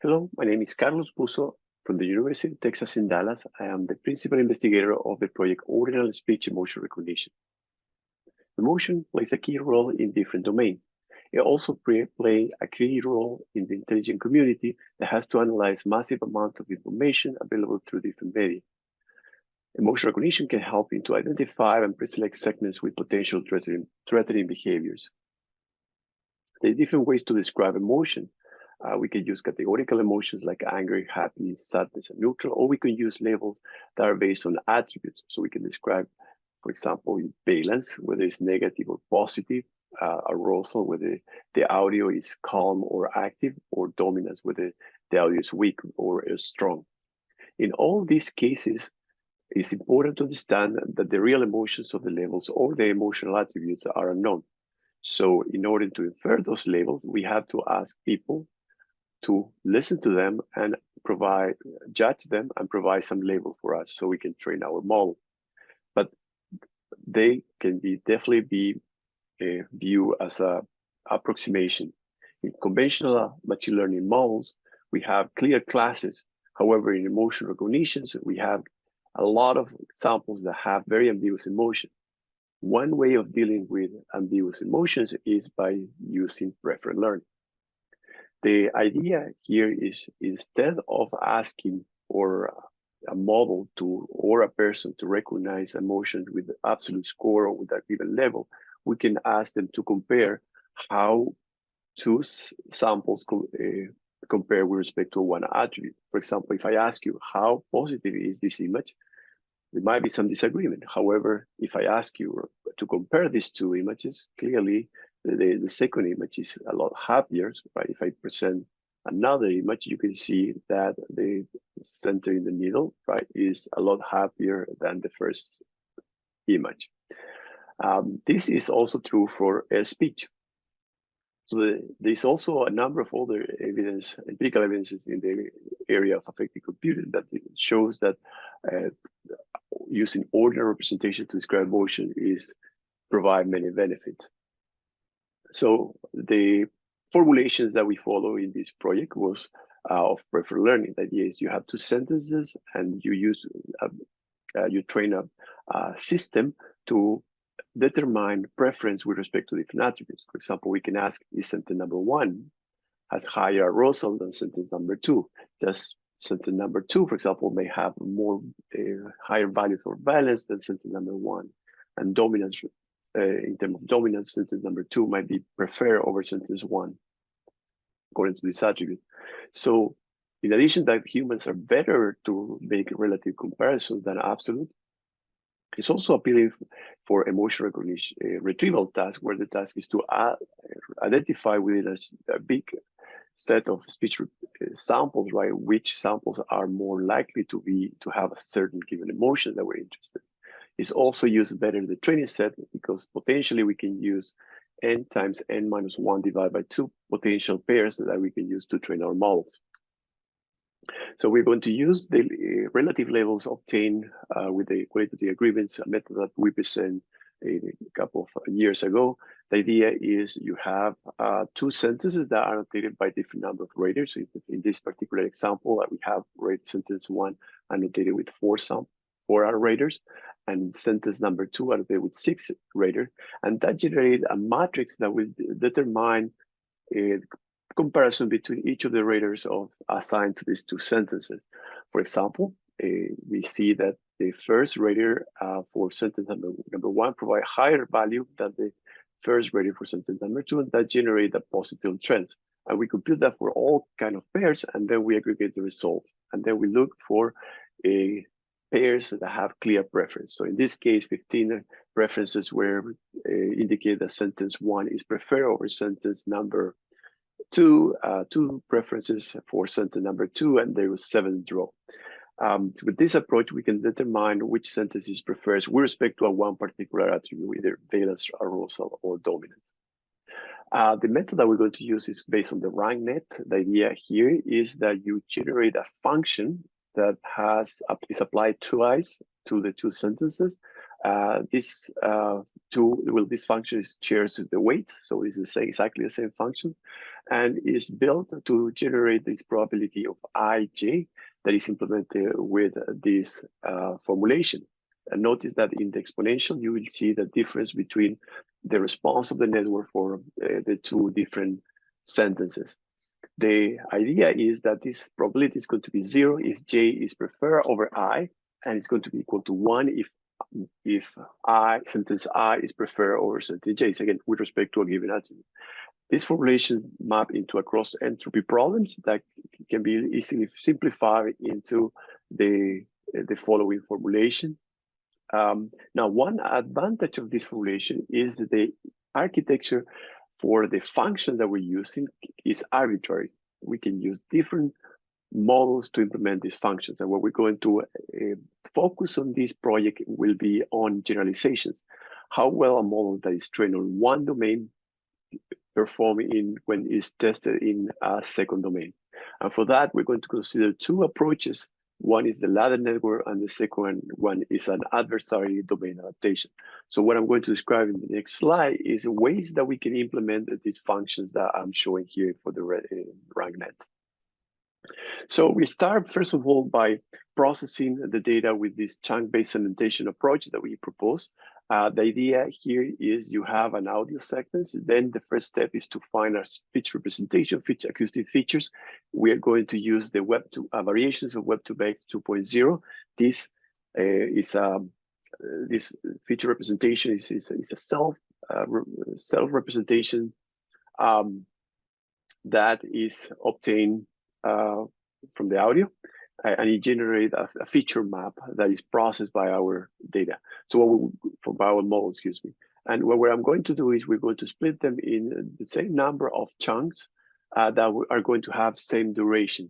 Hello, my name is Carlos Puzo from the University of Texas in Dallas. I am the principal investigator of the project Ordinal Speech Emotion Recognition. Emotion plays a key role in different domains. It also plays a key role in the intelligent community that has to analyze massive amounts of information available through different media. Emotion recognition can help to identify and preselect segments with potential threatening behaviors. There are different ways to describe emotion. We can use categorical emotions like anger, happiness, sadness, and neutral, or we can use labels that are based on attributes. So we can describe, for example, valence, whether it's negative or positive, arousal, whether the audio is calm or active, or dominance, whether the audio is weak or is strong. In all these cases, it's important to understand that the real emotions of the labels or the emotional attributes are unknown. So in order to infer those labels, we have to ask people to listen to them and judge them and provide some label for us so we can train our model. But they can definitely be viewed as an approximation. In conventional machine learning models, we have clear classes. However, in emotion recognitions, we have a lot of examples that have very ambiguous emotion. One way of dealing with ambiguous emotions is by using preferred learning. The idea here is instead of asking for a model or a person to recognize emotions with absolute score or with a given level, we can ask them to compare how two samples compare with respect to one attribute. For example, if I ask you how positive is this image, there might be some disagreement. However, if I ask you to compare these two images, clearly the second image is a lot happier, right? If I present another image, you can see that the center in the middle, right, is a lot happier than the first image. This is also true for speech. So there's also a number of other empirical evidences in the area of affective computing that shows that using ordinal representation to describe emotion provide many benefits. So the formulations that we follow in this project was of preferred learning. The idea is you have two sentences and you train a system to determine preference with respect to different attributes. For example, we can ask, is sentence number 1 has higher arousal than sentence number 2? Does sentence number 2, for example, may have more higher value for valence than sentence number 1? And dominance, in terms of dominance, sentence number 2 might be preferred over sentence 1, according to this attribute. So in addition that humans are better to make relative comparisons than absolute, it's also appealing for emotion recognition retrieval task, where the task is to identify within a big set of speech samples, right? Which samples are more likely to have a certain given emotion that we're interested in. It's also used better in the training set because potentially we can use n times n minus 1 divided by 2 potential pairs that we can use to train our models. So we're going to use the relative labels obtained with the qualitative agreements, a method that we present a couple of years ago. The idea is you have two sentences that are annotated by different number of raters. So in this particular example, we have rate sentence 1 annotated with 4 raters, and sentence number 2 annotated with 6 raters. And that generates a matrix that will determine comparison between each of the raters assigned to these two sentences. For example, we see that the first rater for sentence number 1 provide higher value than the first rater for sentence number 2, and that generate a positive trend. And we compute that for all kind of pairs, and then we aggregate the results. And then we look for pairs that have clear preference. So in this case, 15 preferences were indicate that sentence 1 is preferred over sentence number 2, 2 preferences for sentence number 2, and there was 7 draw. With this approach, we can determine which sentence is preferred with respect to one particular attribute, either valence, arousal, or dominance. The method that we're going to use is based on the RankNet. The idea here is that you generate a function that is applied twice to the two sentences, This function shares the weight, so it's exactly the same function, and is built to generate this probability of ij that is implemented with this formulation. And notice that in the exponential, you will see the difference between the response of the network for the two different sentences. The idea is that this probability is going to be 0 if j is preferred over I, and it's going to be equal to 1 if sentence I is preferred over sentence j, again, with respect to a given attribute. This formulation map into a cross entropy problems that can be easily simplified into the following formulation. Now, one advantage of this formulation is that the architecture for the function that we're using is arbitrary. We can use different models to implement these functions. And what we're going to focus on this project will be on generalizations. How well a model that is trained on one domain performing when it's tested in a second domain. And for that, we're going to consider two approaches. One is the ladder network, and the second one is an adversary domain adaptation. So what I'm going to describe in the next slide is ways that we can implement these functions that I'm showing here for the RankNet. So we start, first of all, by processing the data with this chunk-based segmentation approach that we propose. The idea here is you have an audio sequence. Then the first step is to find our speech representation, acoustic features. We are going to use the variations of Web2Vec 2.0. This this feature representation is a self representation that is obtained from the audio, and it generates a feature map that is processed by our data. So from our model, excuse me. And what I'm going to do is we're going to split them in the same number of chunks that are going to have same duration.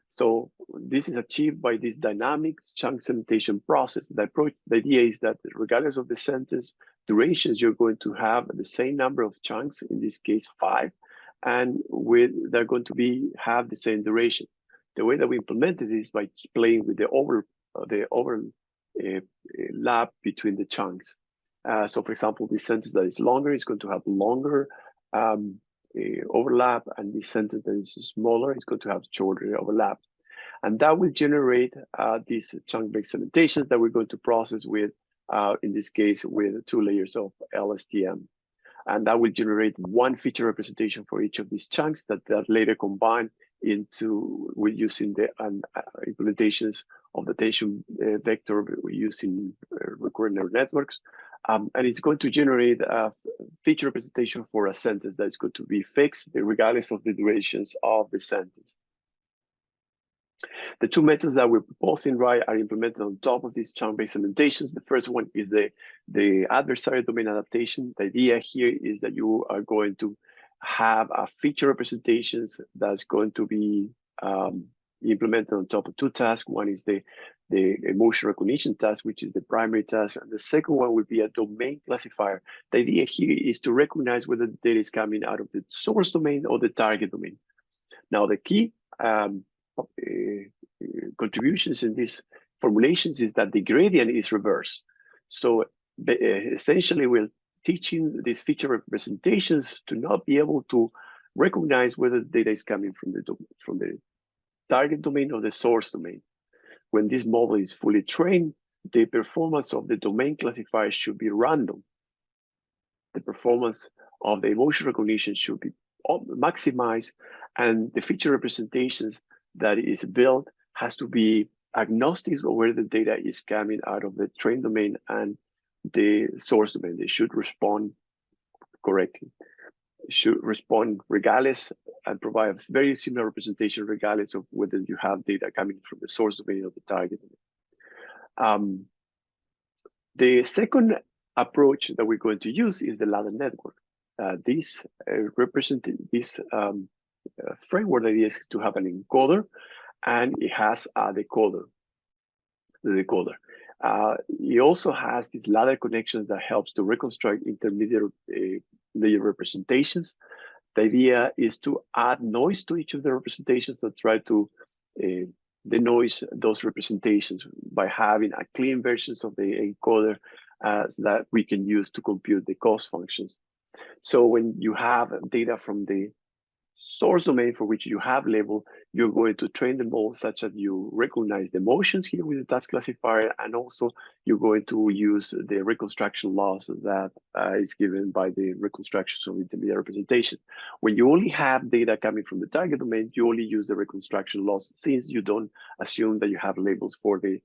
So this is achieved by this dynamic chunk segmentation process. The idea is that regardless of the sentence durations, you're going to have the same number of chunks, in this case 5, and they're going to have the same duration. The way that we implemented is by playing with the overlap between the chunks. So for example, this sentence that is longer is going to have longer overlap, and this sentence that is smaller is going to have shorter overlap. And that will generate these chunk-based segmentations that we're going to process with, in this case, with 2 layers of LSTM. And that will generate one feature representation for each of these chunks that later combine with using the implementations of the attention vector using recurrent neural networks. And it's going to generate a feature representation for a sentence that is going to be fixed regardless of the durations of the sentence. The two methods that we're proposing, are implemented on top of these chunk-based segmentations. The first one is the adversary domain adaptation. The idea here is that you are going to have a feature representations that's going to be implemented on top of 2 tasks. One is the emotion recognition task, which is the primary task, and the second one would be a domain classifier. The idea here is to recognize whether the data is coming out of the source domain or the target domain. Now, the key contributions in these formulations is that the gradient is reversed. So essentially, we're teaching these feature representations to not be able to recognize whether the data is coming from the target domain or the source domain. When this model is fully trained, the performance of the domain classifier should be random. The performance of the emotion recognition should be maximized, and the feature representations that is built has to be agnostic of where the data is coming out of the trained domain and the source domain. They should respond correctly. Should respond regardless and provide a very similar representation regardless of whether you have data coming from the source domain or the target domain. The second approach that we're going to use is the ladder network. This framework idea is to have an encoder, and it has a decoder. The decoder. It also has these ladder connections that helps to reconstruct intermediate layer representations. The idea is to add noise to each of the representations and try to denoise those representations by having a clean versions of the encoder that we can use to compute the cost functions. So when you have data from the source domain for which you have label, you're going to train the model such that you recognize the motions here with the task classifier, and also you're going to use the reconstruction loss that is given by the reconstructions of intermediate representation. When you only have data coming from the target domain, you only use the reconstruction loss, since you don't assume that you have labels for the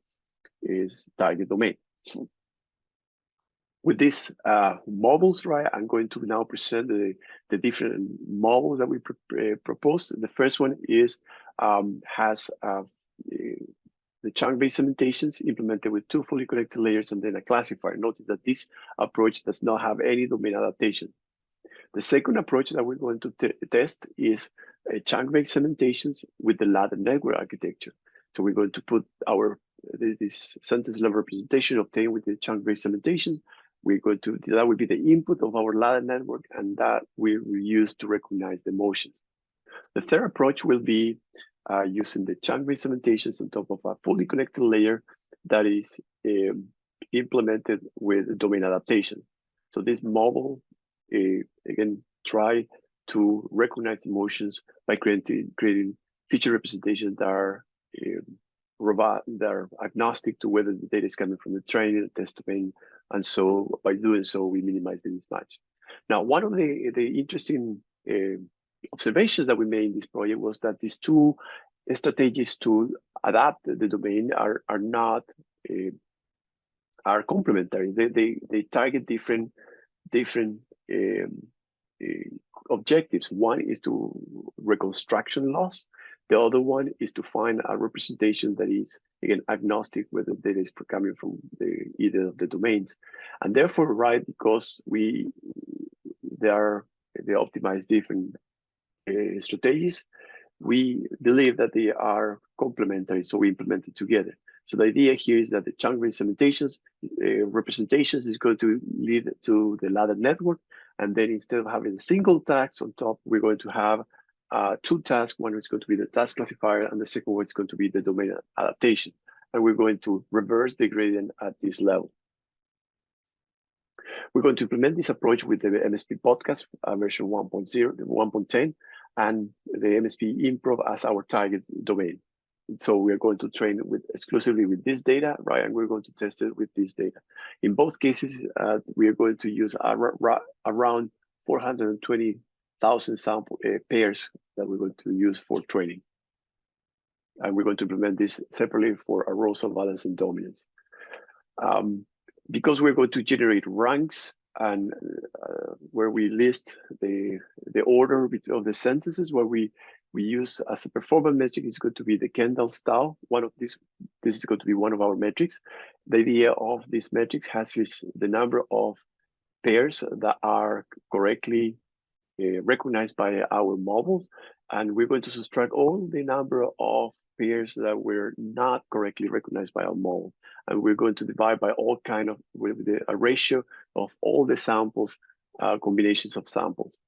target domain. With these models, right, I'm going to now present the different models that we proposed. The first one is has the chunk-based segmentations implemented with 2 fully connected layers and then a classifier. Notice that this approach does not have any domain adaptation. The second approach that we're going to test is chunk-based segmentations with the ladder network architecture. So we're going to put this sentence level representation obtained with the chunk-based segmentations. We're going to, that will be the input of our ladder network, and that we will use to recognize the motions. The third approach will be using the chunk-based segmentations on top of a fully connected layer that is implemented with domain adaptation. So this model, again, try to recognize the motions by creating feature representations that are robust, that are agnostic to whether the data is coming from the training, the test domain, and so by doing so, we minimize the mismatch. Now, one of the interesting observations that we made in this project was that these 2 strategies to adapt the domain are complementary. They target different objectives. One is to reconstruction loss. The other one is to find a representation that is, again, agnostic whether the data is coming from either of the domains. And therefore, right, because they optimize different strategies, we believe that they are complementary, so we implement it together. So the idea here is that the chunk-based segmentations representations is going to lead to the ladder network, and then instead of having a single task on top, we're going to have 2 tasks. One is going to be the task classifier, and the second one is going to be the domain adaptation. And we're going to reverse the gradient at this level. We're going to implement this approach with the MSP podcast version 1.10, and the MSP improv as our target domain. So we're going to train it exclusively with this data, right? And we're going to test it with this data. In both cases, we are going to use around 420,000 sample pairs that we're going to use for training. And we're going to implement this separately for arousal, valence, and dominance. Because we're going to generate ranks and where we list the order of the sentences, where we use as a performance metric is going to be the Kendall style. This is going to be one of our metrics. The idea of this metric is the number of pairs that are correctly recognized by our models, and we're going to subtract all the number of pairs that were not correctly recognized by our model, and we're going to divide by all kind of with a ratio of all the samples, combinations of samples.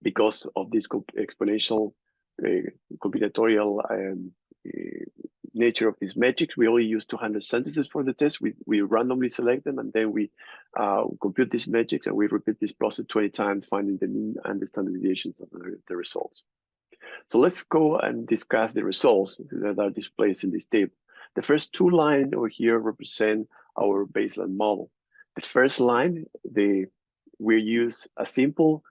Because of this exponential combinatorial nature of these metrics, we only use 200 sentences for the test. We randomly select them, and then we compute these metrics, and we repeat this process 20 times, finding the mean and the standard deviations of the results. So let's go and discuss the results that are displayed in this table. The first 2 lines over here represent our baseline model. The first line, we use a simple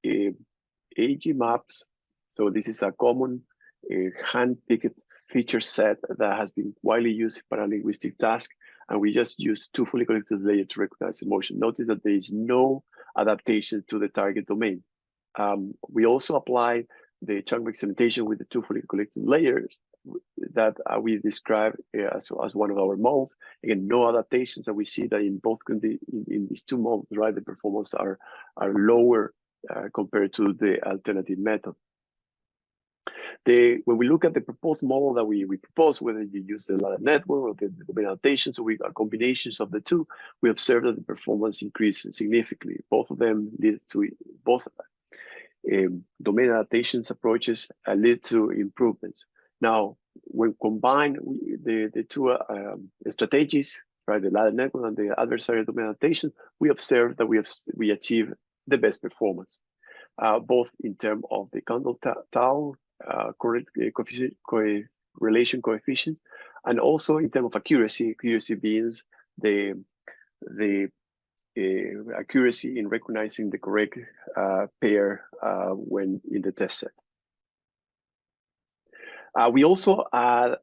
AG maps. So this is a common hand-picked feature set that has been widely used in paralinguistic tasks, and we just use 2 fully connected layers to recognize emotion. Notice that there is no adaptation to the target domain. We also apply the chunk-based segmentation with the 2 fully connected layers that we describe as one of our models. Again, no adaptations that we see that in both in these 2 models, right? The performance are lower compared to the alternative method. When we look at the proposed model that we propose, whether you use the ladder network or the domain adaptation, so we got combinations of the 2, we observe that the performance increased significantly. Both of them lead to domain adaptations approaches lead to improvements. Now, when combined, the 2 strategies right, the ladder network and the adversarial domain adaptation, we observe that we achieve the best performance, both in terms of the Condell tau correlation coefficients, and also in terms of accuracy. Accuracy means the accuracy in recognizing the correct pair when in the test set. We also add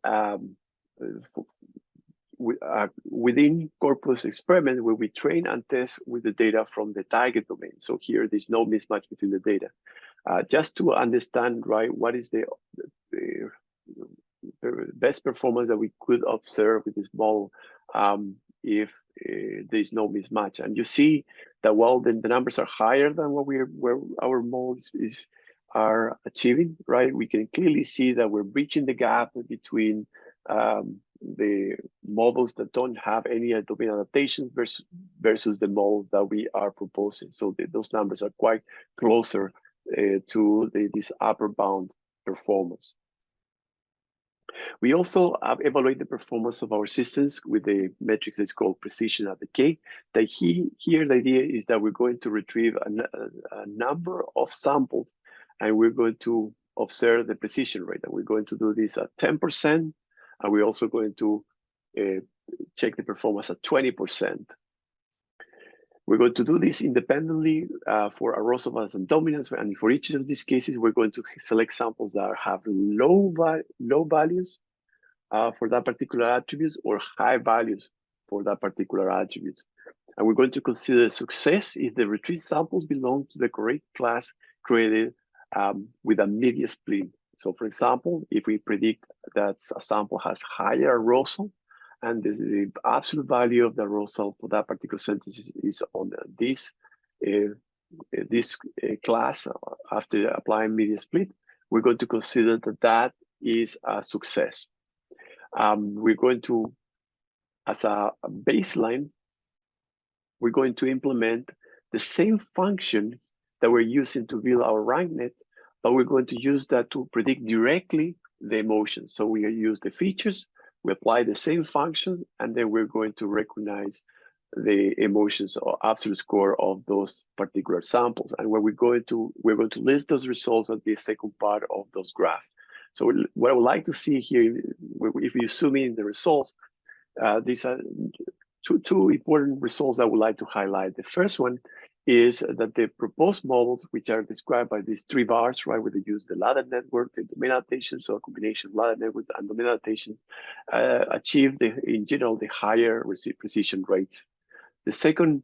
within corpus experiment where we train and test with the data from the target domain. So here there's no mismatch between the data. Just to understand, right, what is the best performance that we could observe with this model if there's no mismatch. And you see that while the numbers are higher than where our models are achieving, right, we can clearly see that we're breaching the gap between the models that don't have any domain adaptation versus the models that we are proposing. So those numbers are quite closer to this upper bound performance. We also evaluate the performance of our systems with the metrics that's called precision at the K. Here the idea is that we're going to retrieve a number of samples, and we're going to observe the precision rate. And we're going to do this at 10%, and we're also going to check the performance at 20%. We're going to do this independently for arousal, valence, and dominance. And for each of these cases, we're going to select samples that have low values for that particular attribute or high values for that particular attribute. And we're going to consider success if the retrieved samples belong to the correct class created with a media split. So for example, if we predict that a sample has higher arousal, and the absolute value of the arousal for that particular sentence is on this class after applying media split, we're going to consider that is a success. We're going to, as a baseline, we're going to implement the same function that we're using to build our rank net, but we're going to use that to predict directly the emotions. So we use the features, we apply the same functions, and then we're going to recognize the emotions or absolute score of those particular samples. And we're going to list those results at the second part of those graphs. So what I would like to see here, if you zoom in the results, these are two important results I would like to highlight. The first one is that the proposed models, which are described by these three bars, right, where they use the ladder network, the domain adaptation, so a combination of ladder network and domain adaptation, achieve in general the higher precision rates. The second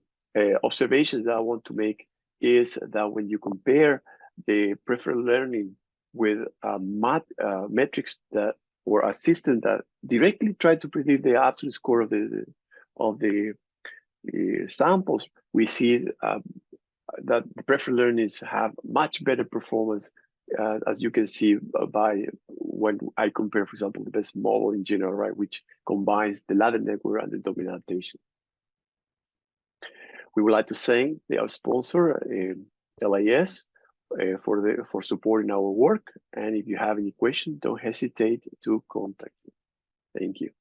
observation that I want to make is that when you compare the preferred learning with metrics that or a system that directly try to predict the absolute score of the samples, we see that the preferred learnings have much better performance, as you can see by when I compare, for example, the best model in general, right, which combines the ladder network and the domain adaptation. We would like to thank our sponsor, LIS, for supporting our work. And if you have any questions, don't hesitate to contact me. Thank you.